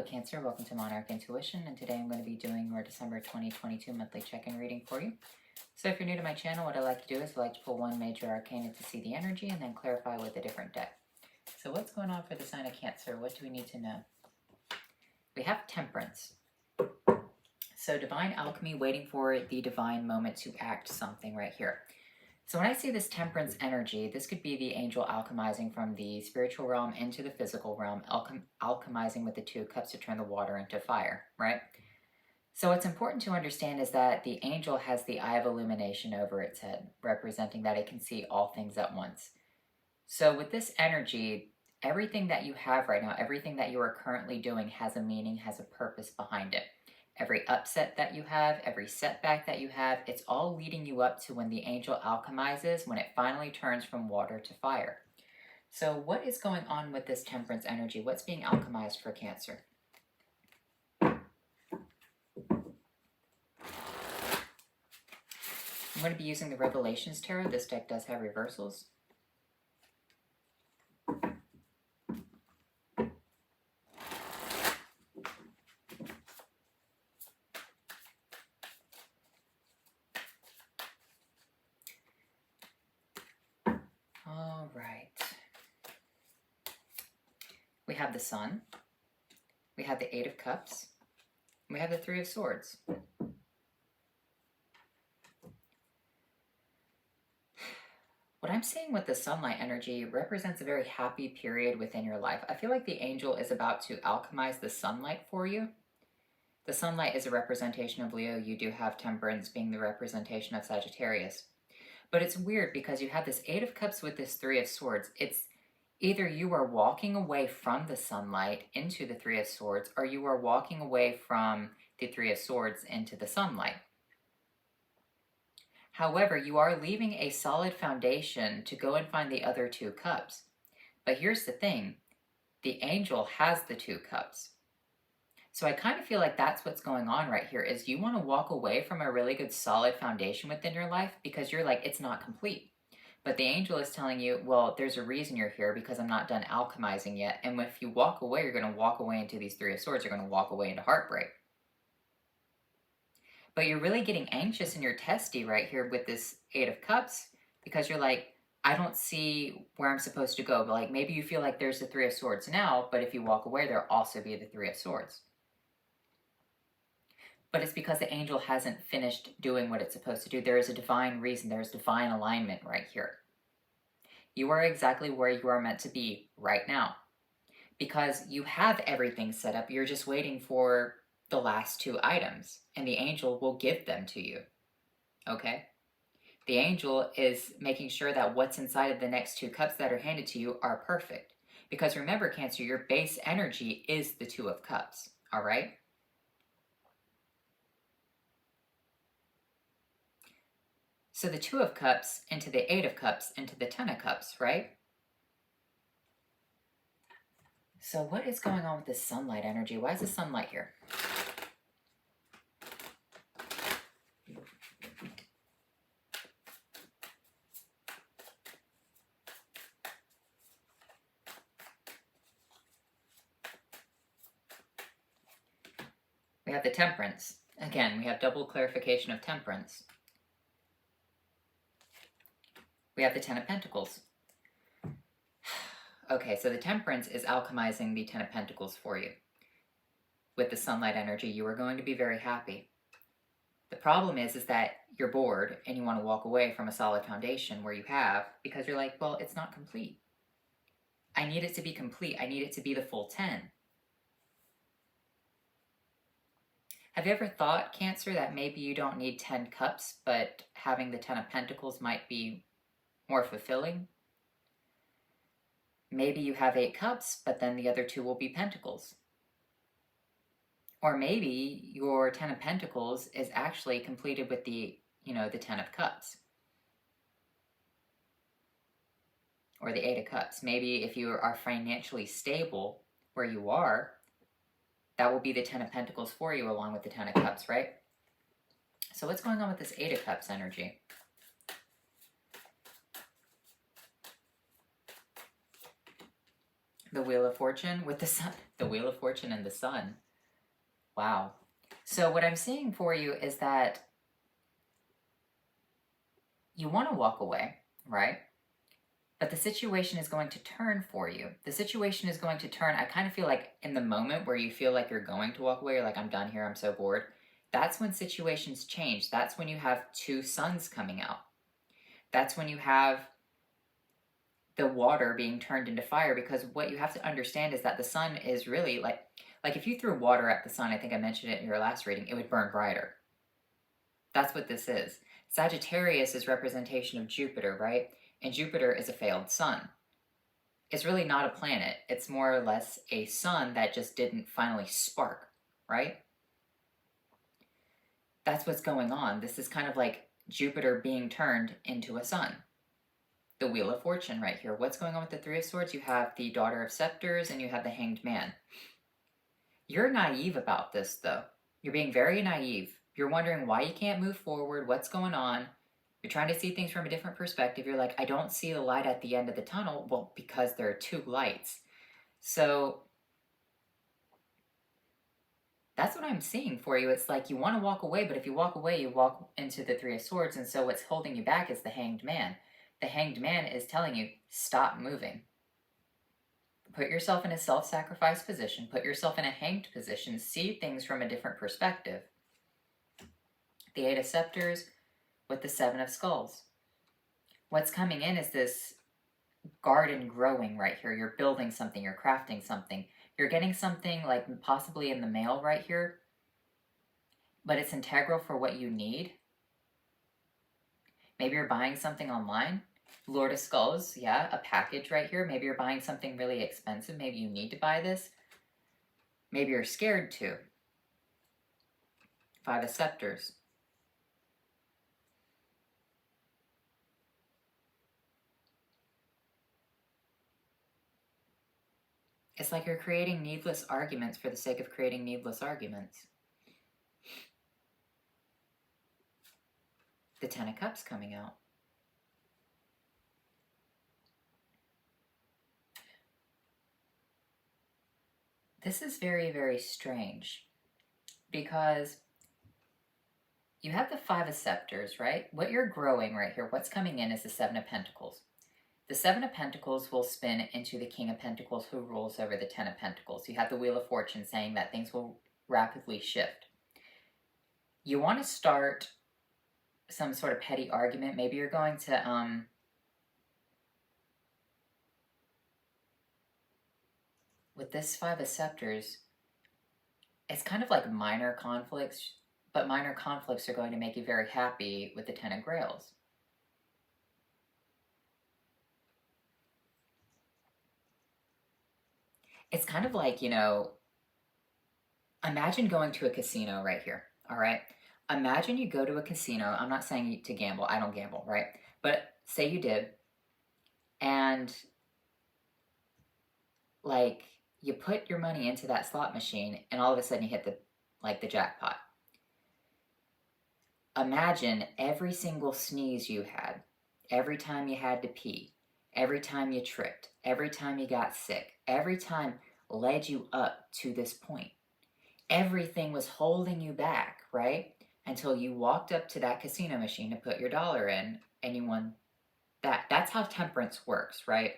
Hello Cancer, welcome to Monarch Intuition, and today I'm going to be doing your December 2022 monthly check-in reading for you. So if you're new to my channel, what I like to do is I like to pull one major arcana to see the energy and then clarify with a different deck. So what's going on for the sign of Cancer? What do we need to know? We have Temperance. So divine alchemy, waiting for the divine moment to act something right here. So when I see this temperance energy, this could be the angel alchemizing from the spiritual realm into the physical realm, alchemizing with the 2 cups to turn the water into fire, right? So what's important to understand is that the angel has the eye of illumination over its head, representing that it can see all things at once. So with this energy, everything that you have right now, everything that you are currently doing has a meaning, has a purpose behind it. Every upset that you have, every setback that you have, it's all leading you up to when the angel alchemizes, when it finally turns from water to fire. So what is going on with this temperance energy? What's being alchemized for Cancer? I'm going to be using the Revelations Tarot. This deck does have reversals. All right. We have the Sun. We have the 8 of Cups. We have the 3 of Swords. What I'm seeing with the sunlight energy represents a very happy period within your life. I feel like the angel is about to alchemize the sunlight for you. The sunlight is a representation of Leo. You do have Temperance being the representation of Sagittarius. But it's weird because you have this 8 of Cups with this 3 of Swords. It's either you are walking away from the sunlight into the 3 of Swords, or you are walking away from the 3 of Swords into the sunlight. However, you are leaving a solid foundation to go and find the other 2 cups. But here's the thing, the angel has the 2 cups. So I kind of feel like that's what's going on right here, is you want to walk away from a really good solid foundation within your life because you're like, it's not complete. But the angel is telling you, well, there's a reason you're here because I'm not done alchemizing yet. And if you walk away, you're going to walk away into these 3 of Swords. You're going to walk away into heartbreak. But you're really getting anxious and you're testy right here with this 8 of Cups because you're like, I don't see where I'm supposed to go. But like maybe you feel like there's the 3 of Swords now, but if you walk away, there'll also be the 3 of Swords. But it's because the angel hasn't finished doing what it's supposed to do. There is a divine reason. There's divine alignment right here. You are exactly where you are meant to be right now because you have everything set up. You're just waiting for the last 2 items, and the angel will give them to you, okay? The angel is making sure that what's inside of the next 2 cups that are handed to you are perfect. Because remember, Cancer, your base energy is the 2 of Cups, all right? So the 2 of Cups into the 8 of Cups into the 10 of Cups, right? So what is going on with this sunlight energy? Why is the sunlight here? We have the Temperance. Again, we have double clarification of Temperance. We have the 10 of Pentacles. Okay, so the Temperance is alchemizing the 10 of Pentacles for you. With the sunlight energy, you are going to be very happy. The problem is that you're bored and you want to walk away from a solid foundation where you have, because you're like, well, it's not complete. I need it to be complete. I need it to be the full 10. Have you ever thought, Cancer, that maybe you don't need 10 cups, but having the 10 of Pentacles might be more fulfilling? Maybe you have 8 cups, but then the other 2 will be Pentacles. Or maybe your 10 of Pentacles is actually completed with the 10 of Cups. Or the 8 of Cups. Maybe if you are financially stable where you are, that will be the 10 of Pentacles for you along with the 10 of Cups, right? So what's going on with this 8 of Cups energy? The Wheel of Fortune with the sun. The Wheel of Fortune and the sun. Wow. So what I'm seeing for you is that you want to walk away, right? But the situation is going to turn for you. The situation is going to turn. I kind of feel like in the moment where you feel like you're going to walk away, you're like, I'm done here, I'm so bored. That's when situations change. That's when you have two suns coming out. That's when you have the water being turned into fire, because what you have to understand is that the sun is really like if you threw water at the sun, I think I mentioned it in your last reading, it would burn brighter. That's what this is. Sagittarius is representation of Jupiter, right? And Jupiter is a failed sun. It's really not a planet. It's more or less a sun that just didn't finally spark, right? That's what's going on. This is kind of like Jupiter being turned into a sun. The Wheel of Fortune right here. What's going on with the Three of Swords? You have the Daughter of Scepters and you have the Hanged Man. You're naive about this, though. You're being very naive. You're wondering why you can't move forward, what's going on. You're trying to see things from a different perspective. You're like, I don't see the light at the end of the tunnel. Well, because there are two lights. So that's what I'm seeing for you. It's like you want to walk away, but if you walk away, you walk into the Three of Swords. And so what's holding you back is the Hanged Man. The Hanged Man is telling you, stop moving. Put yourself in a self-sacrifice position. Put yourself in a hanged position. See things from a different perspective. The Eight of Scepters with the Seven of Skulls. What's coming in is this garden growing right here. You're building something. You're crafting something. You're getting something like possibly in the mail right here, but it's integral for what you need. Maybe you're buying something online. Lord of Skulls, yeah, a package right here. Maybe you're buying something really expensive. Maybe you need to buy this. Maybe you're scared to. Five of Scepters. It's like you're creating needless arguments for the sake of creating needless arguments. The Ten of Cups coming out. This is very, very strange because you have the Five of Scepters, right? What you're growing right here, what's coming in is the Seven of Pentacles. The Seven of Pentacles will spin into the King of Pentacles, who rules over the Ten of Pentacles. You have the Wheel of Fortune saying that things will rapidly shift. You want to start some sort of petty argument. Maybe you're going to with this Five of Scepters, it's kind of like minor conflicts, but minor conflicts are going to make you very happy with the Ten of Grails. It's kind of like, you know, imagine going to a casino right here, all right? Imagine you go to a casino. I'm not saying to gamble. I don't gamble, right? But say you did, and like you put your money into that slot machine and all of a sudden you hit the jackpot. Imagine every single sneeze you had, every time you had to pee, every time you tripped, every time you got sick, every time led you up to this point. Everything was holding you back, right? Until you walked up to that casino machine to put your dollar in and you won that. That's how temperance works, right?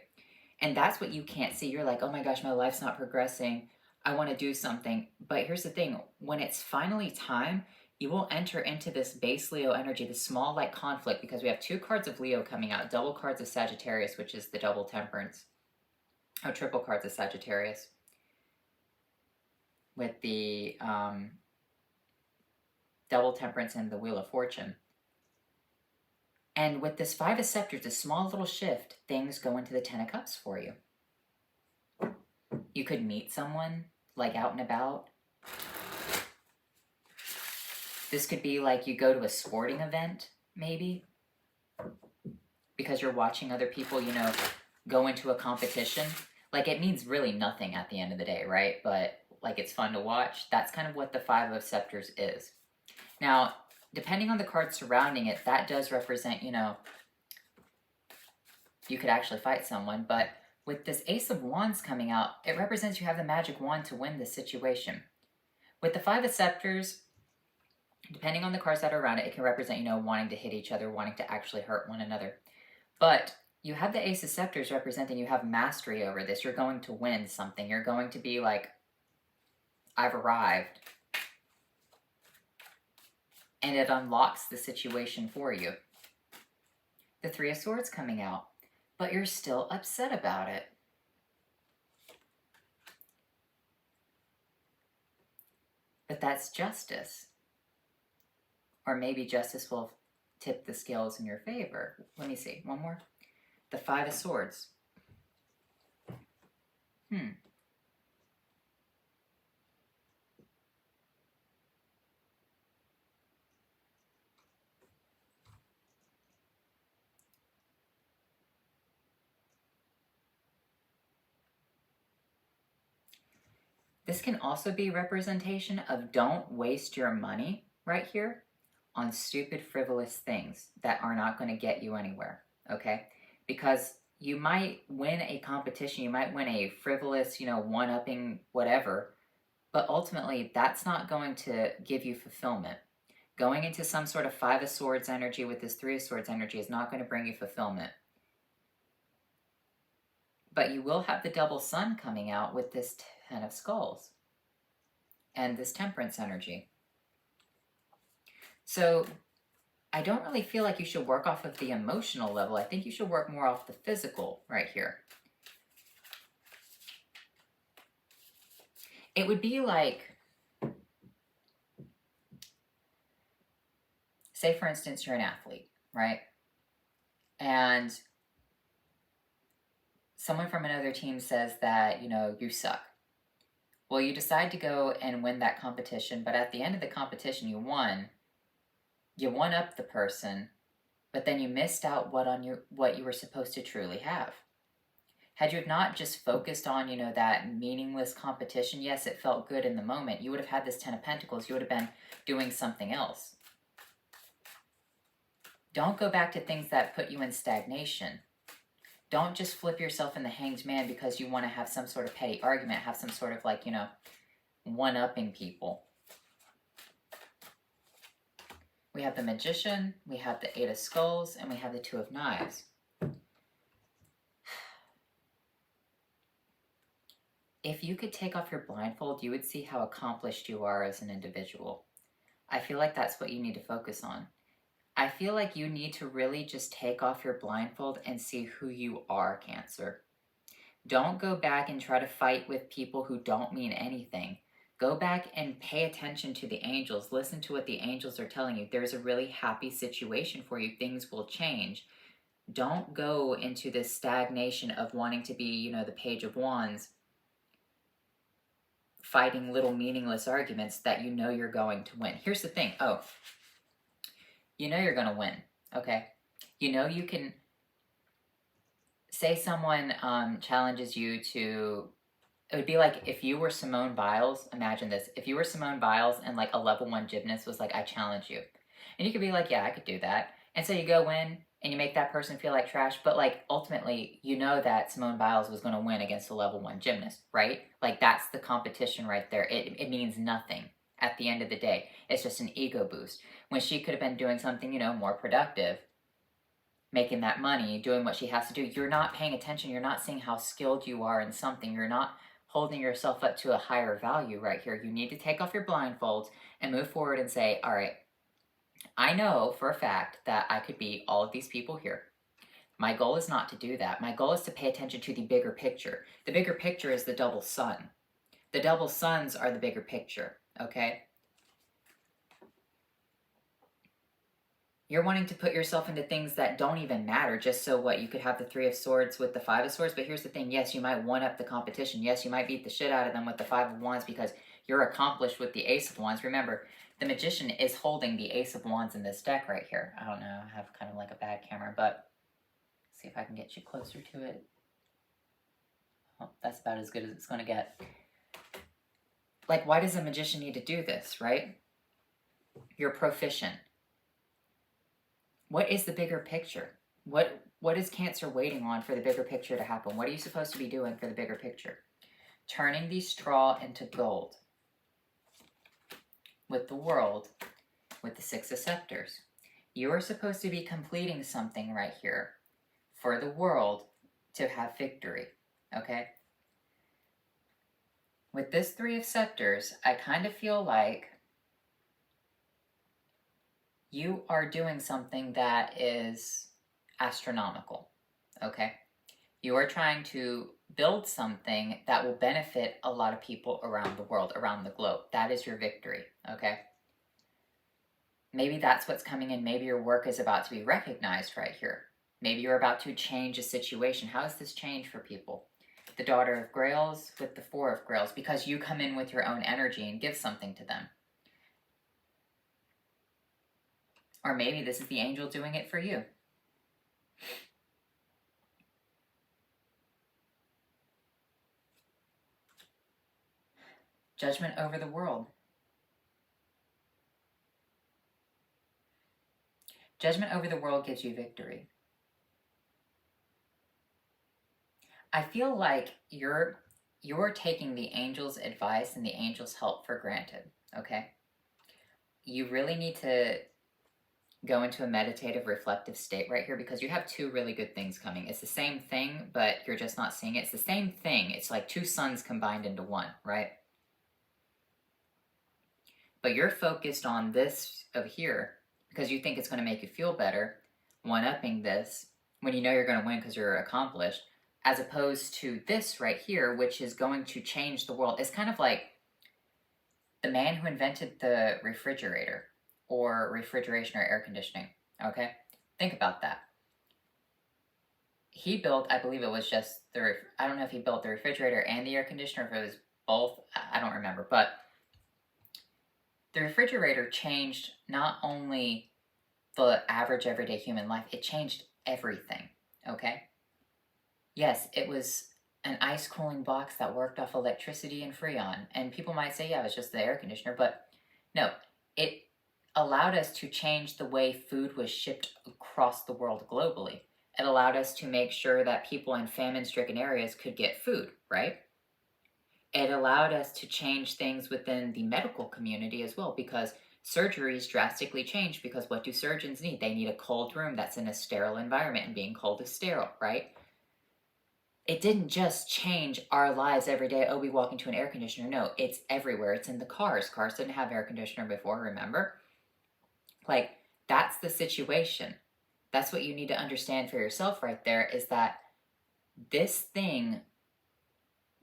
And that's what you can't see. You're like, oh my gosh, my life's not progressing. I want to do something. But here's the thing. When it's finally time, you will enter into this base Leo energy, the small like conflict, because we have two cards of Leo coming out, double cards of Sagittarius, which is the double temperance. Oh, triple cards of Sagittarius. With the double temperance and the Wheel of Fortune. And with this Five of Scepters, a small little shift, things go into the Ten of Cups for you. You could meet someone, like out and about. This could be like you go to a sporting event, maybe. Because you're watching other people, you know, go into a competition. Like, it means really nothing at the end of the day, right? But, like, it's fun to watch. That's kind of what the Five of Scepters is. Now, depending on the card surrounding it, that does represent, you know, you could actually fight someone. But With this Ace of Wands coming out, it represents you have the magic wand to win this situation. With the Five of Scepters, depending on the cards that are around it, it can represent, you know, wanting to hit each other, wanting to actually hurt one another. But you have the Ace of Scepters representing you have mastery over this. You're going to win something. You're going to be like, I've arrived. And it unlocks the situation for you. The Three of Swords coming out, but you're still upset about it. But that's justice. Or maybe justice will tip the scales in your favor. Let me see, one more. The Five of Swords. This can also be representation of don't waste your money right here on stupid, frivolous things that are not going to get you anywhere, okay? Because you might win a competition, you might win a frivolous, you know, one-upping whatever, but ultimately that's not going to give you fulfillment. Going into some sort of Five of Swords energy with this Three of Swords energy is not going to bring you fulfillment. But you will have the double sun coming out with this Ten of Skulls and this Temperance energy. So I don't really feel like you should work off of the emotional level. I think you should work more off the physical right here. It would be like, say for instance, you're an athlete, right? And someone from another team says that, you know, you suck. Well, you decide to go and win that competition, but at the end of the competition, you won. You one-upped the person, but then you missed out what you were supposed to truly have. Had you not just focused on, you know, that meaningless competition, yes, it felt good in the moment. You would have had this Ten of Pentacles. You would have been doing something else. Don't go back to things that put you in stagnation. Don't just flip yourself in the Hanged Man because you want to have some sort of petty argument, have some sort of like, you know, one-upping people. We have the Magician, we have the Eight of Skulls, and we have the Two of Knives. If you could take off your blindfold, you would see how accomplished you are as an individual. I feel like that's what you need to focus on. I feel like you need to really just take off your blindfold and see who you are, Cancer. Don't go back and try to fight with people who don't mean anything. Go back and pay attention to the angels. Listen to what the angels are telling you. There's a really happy situation for you. Things will change. Don't go into this stagnation of wanting to be, you know, the Page of Wands, fighting little meaningless arguments that you know you're going to win. Here's the thing. Oh, you know you're going to win, okay? You know you can, say someone challenges you to, it would be like if you were Simone Biles, imagine this, if you were Simone Biles and like a level 1 gymnast was like, I challenge you. And you could be like, yeah, I could do that. And so you go in and you make that person feel like trash, but like ultimately you know that Simone Biles was going to win against a level 1 gymnast, right? Like that's the competition right there. It means nothing. At the end of the day, it's just an ego boost. When she could have been doing something, you know, more productive, making that money, doing what she has to do. You're not paying attention. You're not seeing how skilled you are in something. You're not holding yourself up to a higher value right here. You need to take off your blindfolds and move forward and say, all right, I know for a fact that I could beat all of these people here. My goal is not to do that. My goal is to pay attention to the bigger picture. The bigger picture is the double sun. The double suns are the bigger picture. Okay? You're wanting to put yourself into things that don't even matter, just so what? You could have the Three of Swords with the Five of Swords, but here's the thing. Yes, you might one-up the competition. Yes, you might beat the shit out of them with the Five of Wands because you're accomplished with the Ace of Wands. Remember, the Magician is holding the Ace of Wands in this deck right here. I don't know. I have kind of like a bad camera, but let's see if I can get you closer to it. Oh, that's about as good as it's going to get. Like, why does a Magician need to do this, right? You're proficient. What is the bigger picture? What is Cancer waiting on for the bigger picture to happen? What are you supposed to be doing for the bigger picture? Turning the straw into gold. With the World, with the Six of Scepters. You are supposed to be completing something right here for the world to have victory, okay? With this Three of Scepters, I kind of feel like you are doing something that is astronomical, okay? You are trying to build something that will benefit a lot of people around the world, around the globe. That is your victory, okay? Maybe that's what's coming in. Maybe your work is about to be recognized right here. Maybe you're about to change a situation. How is this change for people? The Daughter of Grails with the Four of Grails, because you come in with your own energy and give something to them. Or maybe this is the angel doing it for you. Judgment over the world. Judgment over the world gives you victory. I feel like you're taking the angel's advice and the angel's help for granted, okay? You really need to go into a meditative, reflective state right here, because you have two really good things coming. It's the same thing, but you're just not seeing it. It's the same thing. It's like two suns combined into one, right? But you're focused on this over here because you think it's going to make you feel better, one-upping this when you know you're going to win because you're accomplished, as opposed to this right here, which is going to change the world. It's kind of like the man who invented the refrigerator, or refrigeration or air conditioning, okay? Think about that. He built, I believe it was just I don't know if he built the refrigerator and the air conditioner, if it was both, I don't remember, but the refrigerator changed not only the average everyday human life, it changed everything, okay? Yes, it was an ice cooling box that worked off electricity and Freon, and people might say, yeah, it was just the air conditioner, but no, it allowed us to change the way food was shipped across the world globally. It allowed us to make sure that people in famine-stricken areas could get food, right? It allowed us to change things within the medical community as well, because surgeries drastically changed, because what do surgeons need? They need a cold room that's in a sterile environment, and being cold is sterile, right? It didn't just change our lives every day. Oh, we walk into an air conditioner. No, it's everywhere. It's in the cars. Cars didn't have air conditioner before, remember? Like, that's the situation. That's what you need to understand for yourself right there, is that this thing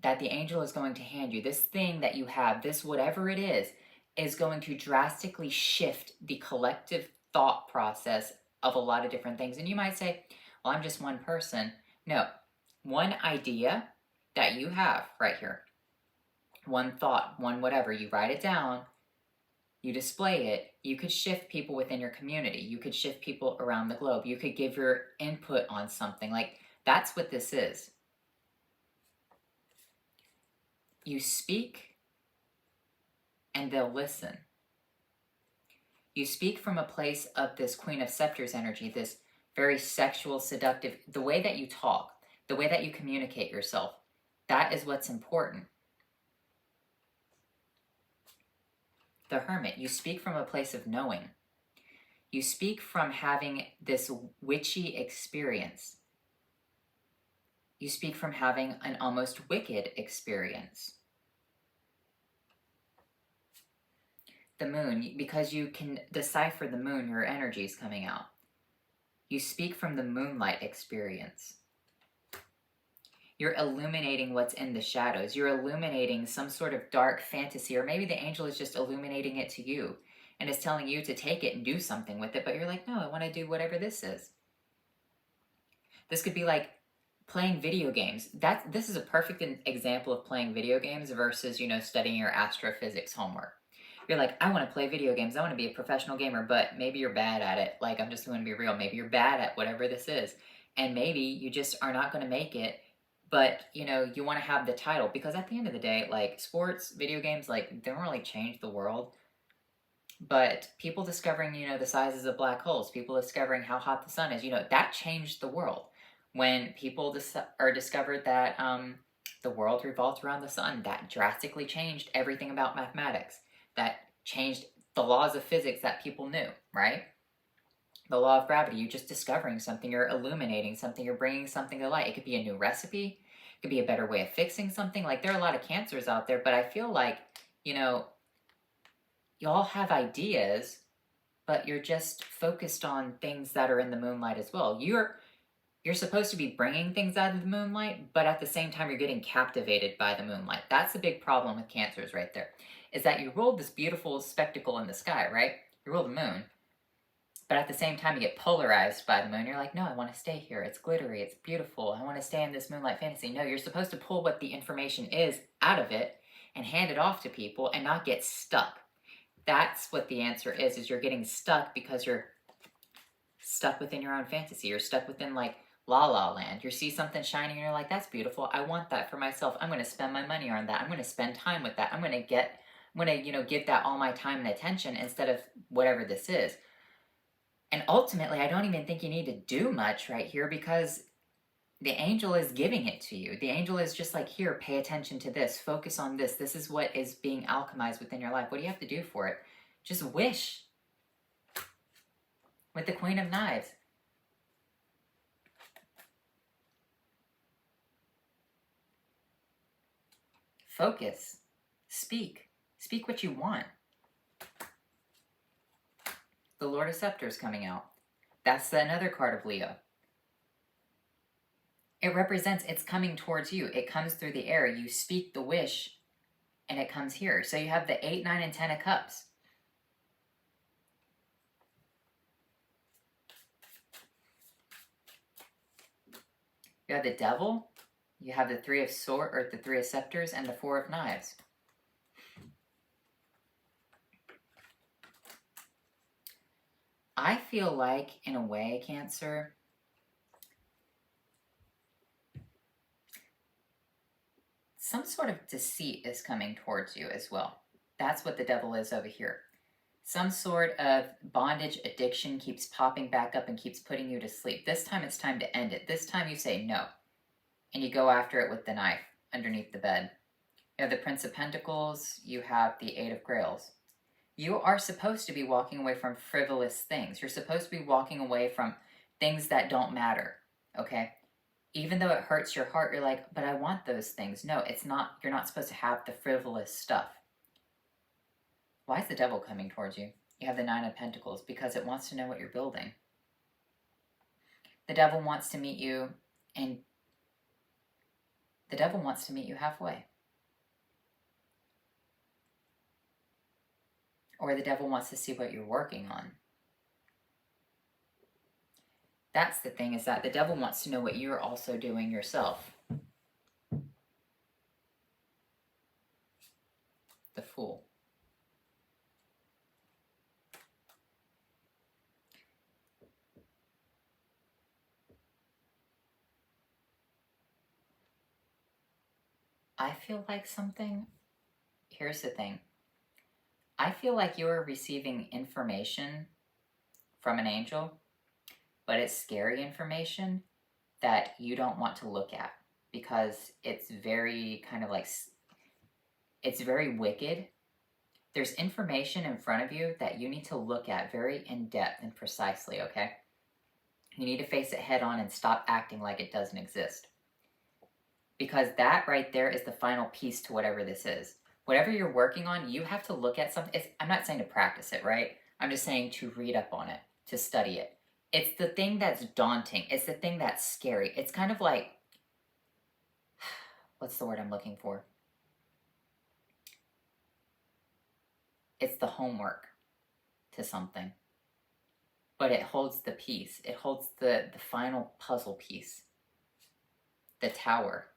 that the angel is going to hand you, this thing that you have, this whatever it is going to drastically shift the collective thought process of a lot of different things. And you might say, well, I'm just one person. No, one idea that you have right here, one thought, one whatever, you write it down, you display it, you could shift people within your community. You could shift people around the globe. You could give your input on something. Like, that's what this is. You speak, and they'll listen. You speak from a place of this Queen of Scepters energy, this very sexual, seductive, the way that you talk, the way that you communicate yourself. That is what's important. The Hermit, you speak from a place of knowing. You speak from having this witchy experience. You speak from having an almost wicked experience. The Moon, because you can decipher the moon, your energy is coming out. You speak from the moonlight experience. You're illuminating what's in the shadows. You're illuminating some sort of dark fantasy, or maybe the angel is just illuminating it to you and is telling you to take it and do something with it, but you're like, no, I want to do whatever this is. This could be like playing video games. This is a perfect example of playing video games versus, studying your astrophysics homework. You're like, I want to play video games. I want to be a professional gamer, but maybe you're bad at it. Like, I'm just going to be real. Maybe you're bad at whatever this is. And maybe you just are not going to make it, but, you want to have the title. Because at the end of the day, like, sports, video games, like, they don't really change the world. But people discovering, the sizes of black holes, people discovering how hot the sun is, that changed the world. When people discovered that the world revolves around the sun, that drastically changed everything about mathematics. That changed the laws of physics that people knew, right? The law of gravity, you're just discovering something, you're illuminating something, you're bringing something to light. It could be a new recipe, it could be a better way of fixing something. Like, there are a lot of cancers out there, but I feel like, y'all have ideas, but you're just focused on things that are in the moonlight as well. You're supposed to be bringing things out of the moonlight, but at the same time, you're getting captivated by the moonlight. That's the big problem with cancers right there, is that you roll this beautiful spectacle in the sky, right? You roll the moon, but at the same time, you get polarized by the moon. You're like, no, I want to stay here. It's glittery. It's beautiful. I want to stay in this moonlight fantasy. No, you're supposed to pull what the information is out of it and hand it off to people and not get stuck. That's what the answer is you're getting stuck because you're stuck within your own fantasy. You're stuck within, like, La La Land. You see something shining and you're like, that's beautiful. I want that for myself. I'm going to spend my money on that. I'm going to spend time with that. I'm going to give that all my time and attention instead of whatever this is. And ultimately, I don't even think you need to do much right here, because the angel is giving it to you. The angel is just like, here, pay attention to this. Focus on this. This is what is being alchemized within your life. What do you have to do for it? Just wish. With the Queen of Knives. Focus. Speak. Speak what you want. The Lord of Scepters coming out. That's another card of Leo. It represents it's coming towards you. It comes through the air. You speak the wish, and it comes here. So you have the 8, 9, and 10 of Cups. You have the Devil. You have the 3 of Swords, or the 3 of Scepters, and the 4 of Knives. I feel like, in a way, Cancer, some sort of deceit is coming towards you as well. That's what the Devil is over here. Some sort of bondage, addiction keeps popping back up and keeps putting you to sleep. This time it's time to end it. This time you say no, and you go after it with the knife underneath the bed. You have the Prince of Pentacles. You have the 8 of Grails. You are supposed to be walking away from frivolous things. You're supposed to be walking away from things that don't matter, okay? Even though it hurts your heart, you're like, but I want those things. No, it's not. You're not supposed to have the frivolous stuff. Why is the Devil coming towards you? You have the 9 of Pentacles, because it wants to know what you're building. The Devil wants to meet you, and the Devil wants to meet you halfway. Or the Devil wants to see what you're working on. That's the thing, is that the Devil wants to know what you're also doing yourself. The Fool. I feel like something, here's the thing. I feel like you're receiving information from an angel, but it's scary information that you don't want to look at, because it's very kind of like, it's very wicked. There's information in front of you that you need to look at very in depth and precisely, okay? You need to face it head on and stop acting like it doesn't exist. Because that right there is the final piece to whatever this is. Whatever you're working on, you have to look at something. I'm not saying to practice it, right? I'm just saying to read up on it, to study it. It's the thing that's daunting. It's the thing that's scary. It's kind of like, what's the word I'm looking for? It's the homework to something. But it holds the piece. It holds the final puzzle piece. The Tower.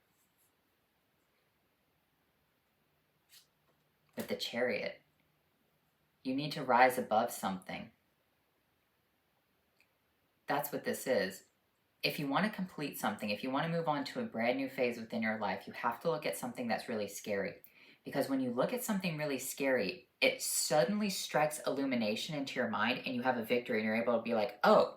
With the Chariot. You need to rise above something. That's what this is. If you want to complete something, if you want to move on to a brand new phase within your life, you have to look at something that's really scary. Because when you look at something really scary, it suddenly strikes illumination into your mind and you have a victory and you're able to be like, oh,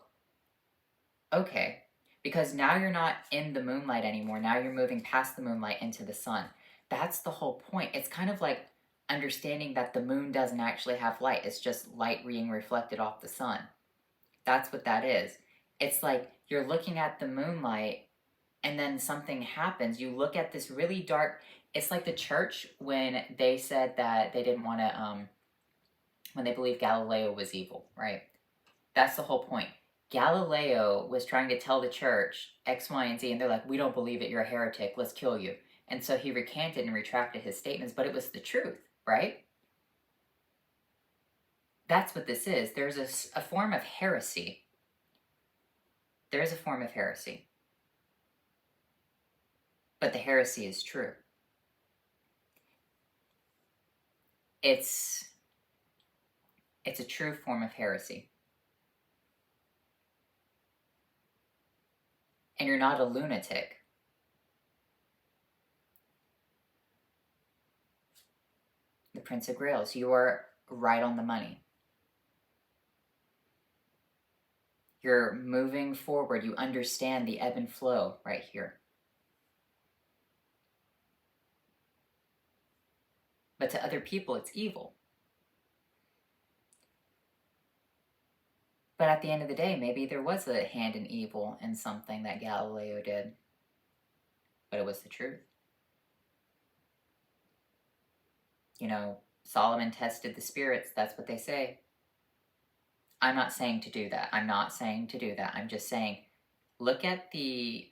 okay. Because now you're not in the moonlight anymore. Now you're moving past the moonlight into the sun. That's the whole point. It's kind of like understanding that the moon doesn't actually have light. It's just light being reflected off the sun. That's what that is. It's like you're looking at the moonlight and then something happens. You look at this really dark. It's like the church when they said that they didn't want to, when they believed Galileo was evil, right? That's the whole point. Galileo was trying to tell the church X, Y, and Z, and they're like, we don't believe it, you're a heretic, let's kill you. And so he recanted and retracted his statements, but it was the truth, right? That's what this is. There's a form of heresy. There is a form of heresy. But the heresy is true. It's a true form of heresy. And you're not a lunatic. The Prince of Grails, you are right on the money. You're moving forward. You understand the ebb and flow right here. But to other people, it's evil. But at the end of the day, maybe there was a hand in evil in something that Galileo did. But it was the truth. You know, Solomon tested the spirits. That's what they say. I'm not saying to do that. I'm not saying to do that. I'm just saying, look at the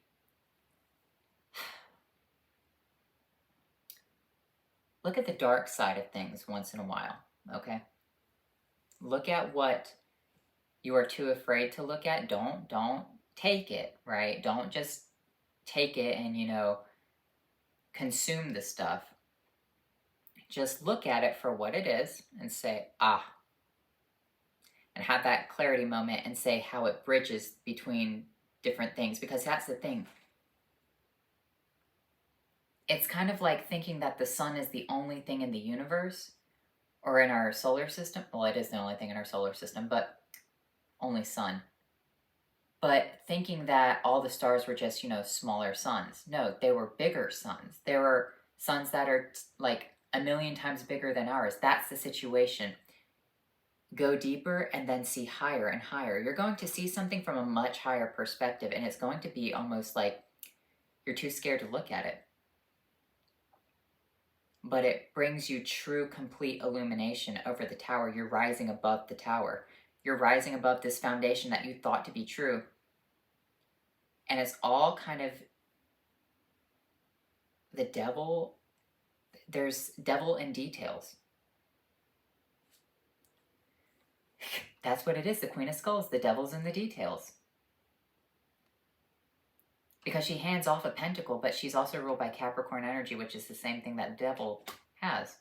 dark side of things once in a while, okay? Look at what you are too afraid to look at. Don't take it, right? Don't just take it and, you know, consume the stuff. Just look at it for what it is and say, ah, and have that clarity moment and say how it bridges between different things, because that's the thing. It's kind of like thinking that the sun is the only thing in the universe or in our solar system. Well, it is the only thing in our solar system, but only sun. But thinking that all the stars were just, you know, smaller suns. No, they were bigger suns. There were suns that are like 1,000,000 times bigger than ours. That's the situation. Go deeper and then see higher and higher. You're going to see something from a much higher perspective, and it's going to be almost like you're too scared to look at it. But it brings you true, complete illumination over the tower. You're rising above the tower. You're rising above this foundation that you thought to be true. And it's all kind of the devil. There's devil in details. That's what it is. The Queen of Skulls. The devil's in the details. Because she hands off a pentacle, but she's also ruled by Capricorn energy, which is the same thing that devil has.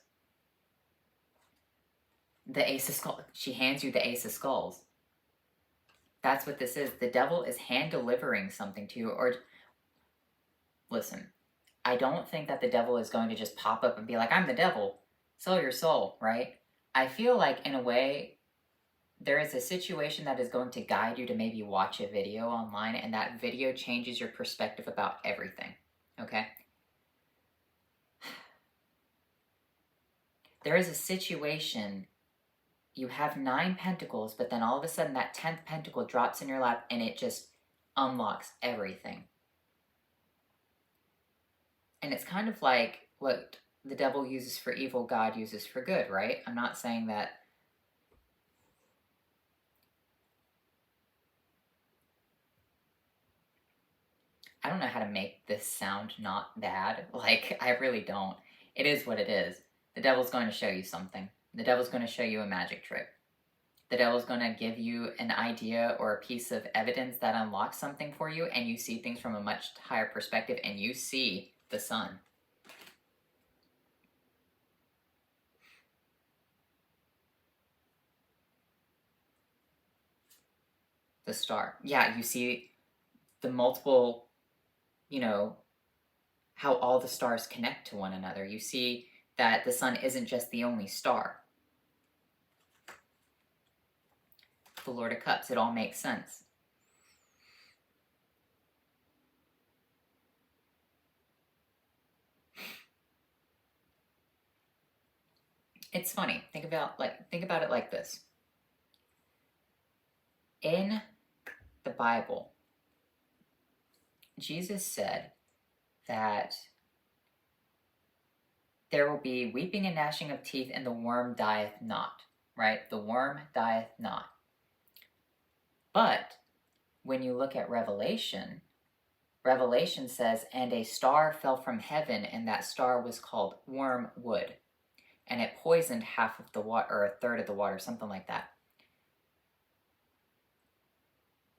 The Ace of Skulls. She hands you the Ace of Skulls. That's what this is. The devil is hand-delivering something to you. Or, listen, I don't think that the devil is going to just pop up and be like, I'm the devil. Sell your soul, right? I feel like, in a way, there is a situation that is going to guide you to maybe watch a video online, and that video changes your perspective about everything, okay? There is a situation, you have 9 pentacles, but then all of a sudden that 10th pentacle drops in your lap and it just unlocks everything. And it's kind of like what the devil uses for evil, God uses for good, right? I'm not saying that I don't know how to make this sound not bad. Like, I really don't. It is what it is. The devil's going to show you something. The devil's going to show you a magic trick. The devil's going to give you an idea or a piece of evidence that unlocks something for you, and you see things from a much higher perspective, and you see the sun. The star. Yeah, you see the multiple, you know, how all the stars connect to one another. You see that the sun isn't just the only star. The Lord of Cups, it all makes sense. It's funny. Think about it like this. In the Bible, Jesus said that there will be weeping and gnashing of teeth, and the worm dieth not, right? The worm dieth not. But when you look at Revelation, Revelation says, and a star fell from heaven, and that star was called wormwood, and it poisoned half of the water, or a third of the water, something like that.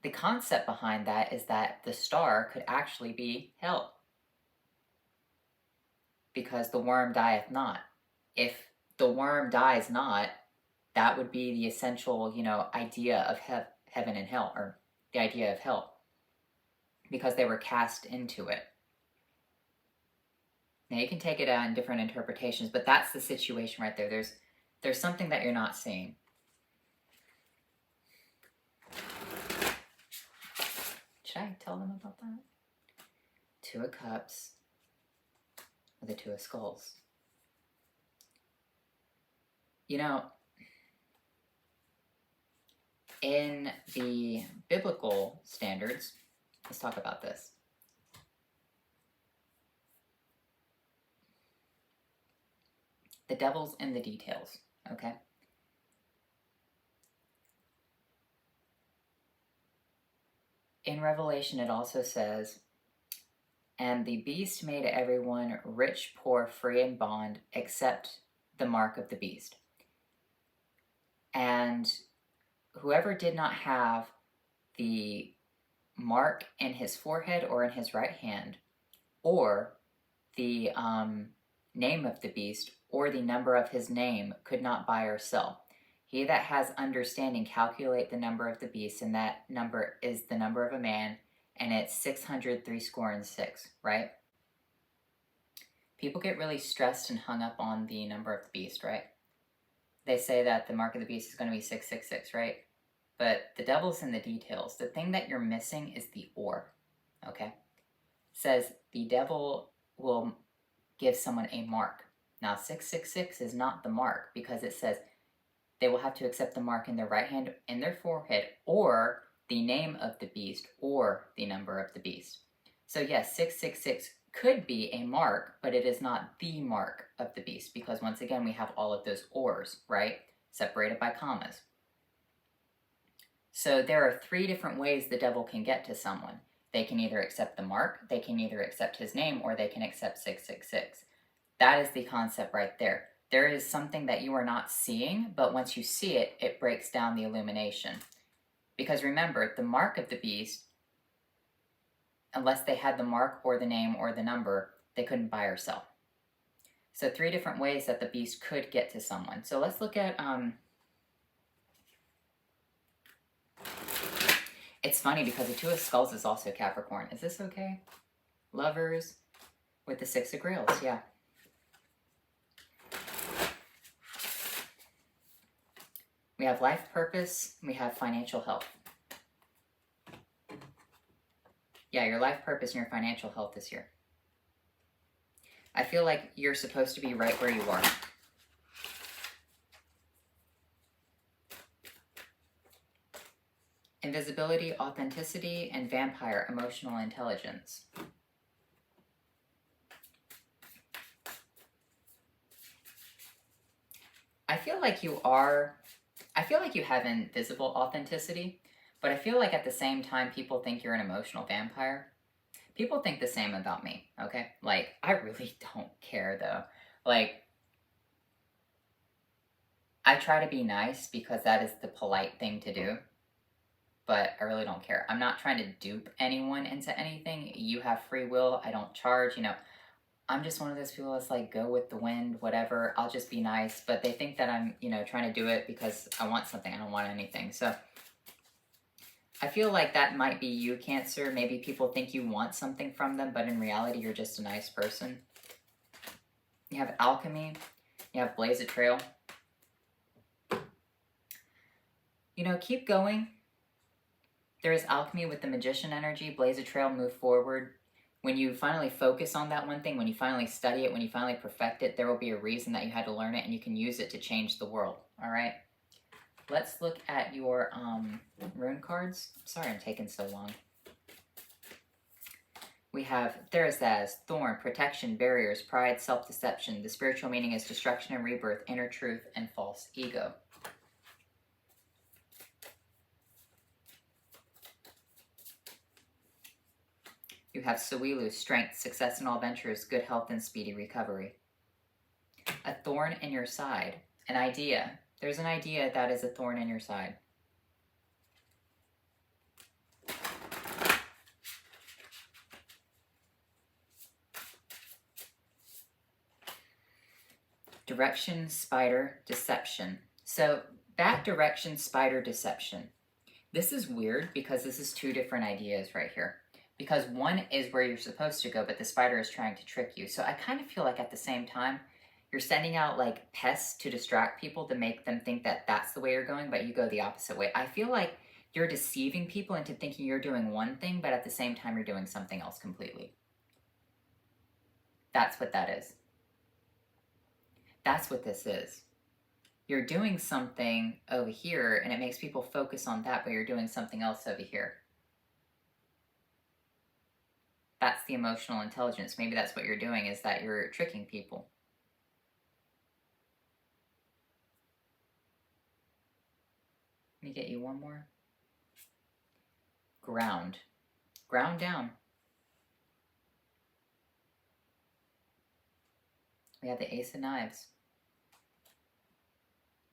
The concept behind that is that the star could actually be hell, because the worm dieth not. If the worm dies not, that would be the essential, idea of heaven and hell, or the idea of hell, because they were cast into it. Now you can take it out in different interpretations, but that's the situation right there. There's something that you're not seeing. Should I tell them about that? Two of Cups or the Two of Skulls. In the biblical standards, let's talk about this. The devil's in the details, okay? In Revelation, it also says, and the beast made everyone rich, poor, free, and bond, except the mark of the beast. And whoever did not have the mark in his forehead or in his right hand, or the name of the beast, or the number of his name, could not buy or sell. He that has understanding calculate the number of the beast, and that number is the number of a man, and it's 666, right? People get really stressed and hung up on the number of the beast, right? They say that the mark of the beast is going to be 666, right? But the devil's in the details. The thing that you're missing is the or, okay? It says the devil will give someone a mark. Now, 666 is not the mark, because it says they will have to accept the mark in their right hand, in their forehead, or the name of the beast, or the number of the beast. So yes, 666 could be a mark, but it is not the mark of the beast, because once again, we have all of those ors, right? Separated by commas. So there are three different ways the devil can get to someone. They can either accept the mark, they can either accept his name, or they can accept 666. That is the concept right there. There is something that you are not seeing, but once you see it, it breaks down the illumination. Because remember, the mark of the beast, unless they had the mark or the name or the number, they couldn't buy or sell. So three different ways that the beast could get to someone. So let's look at... It's funny because the Two of Skulls is also Capricorn. Is this okay? Lovers with the Six of Grails, yeah. We have life purpose, we have financial health. Yeah, your life purpose and your financial health this year. I feel like you're supposed to be right where you are. Invisibility, authenticity, and vampire, emotional intelligence. I feel like you have invisible authenticity, but I feel like at the same time people think you're an emotional vampire. People think the same about me, okay? Like, I really don't care though. Like, I try to be nice because that is the polite thing to do, but I really don't care. I'm not trying to dupe anyone into anything. You have free will. I don't charge, I'm just one of those people that's like, go with the wind, whatever. I'll just be nice. But they think that I'm, trying to do it because I want something. I don't want anything. So I feel like that might be you, Cancer. Maybe people think you want something from them, but in reality, you're just a nice person. You have alchemy. You have blaze a trail. You know, keep going. There is alchemy with the magician energy. Blaze a trail, move forward. When you finally focus on that one thing, when you finally study it, when you finally perfect it, there will be a reason that you had to learn it, and you can use it to change the world. All right? Let's look at your rune cards. Sorry I'm taking so long. We have Therazaz, Thorn, Protection, Barriers, Pride, Self-Deception. The spiritual meaning is destruction and rebirth, inner truth, and false ego. You have Sawilu, Strength, Success in all ventures, Good health, and speedy recovery. A thorn in your side. An idea. There's an idea that is a thorn in your side. Direction, spider, deception. So that direction, spider, deception. This is weird because this is two different ideas right here. Because one is where you're supposed to go, but the spider is trying to trick you. So I kind of feel like at the same time, you're sending out like pests to distract people to make them think that that's the way you're going, but you go the opposite way. I feel like you're deceiving people into thinking you're doing one thing, but at the same time, you're doing something else completely. That's what that is. That's what this is. You're doing something over here, and it makes people focus on that, but you're doing something else over here. That's the emotional intelligence. Maybe that's what you're doing, is that you're tricking people. Let me get you one more. Ground. Ground down. We have the Ace of Knives.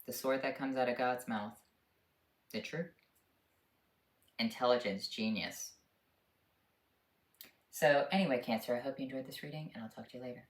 The sword that comes out of God's mouth. The truth. Intelligence, genius. So anyway, Cancer, I hope you enjoyed this reading, and I'll talk to you later.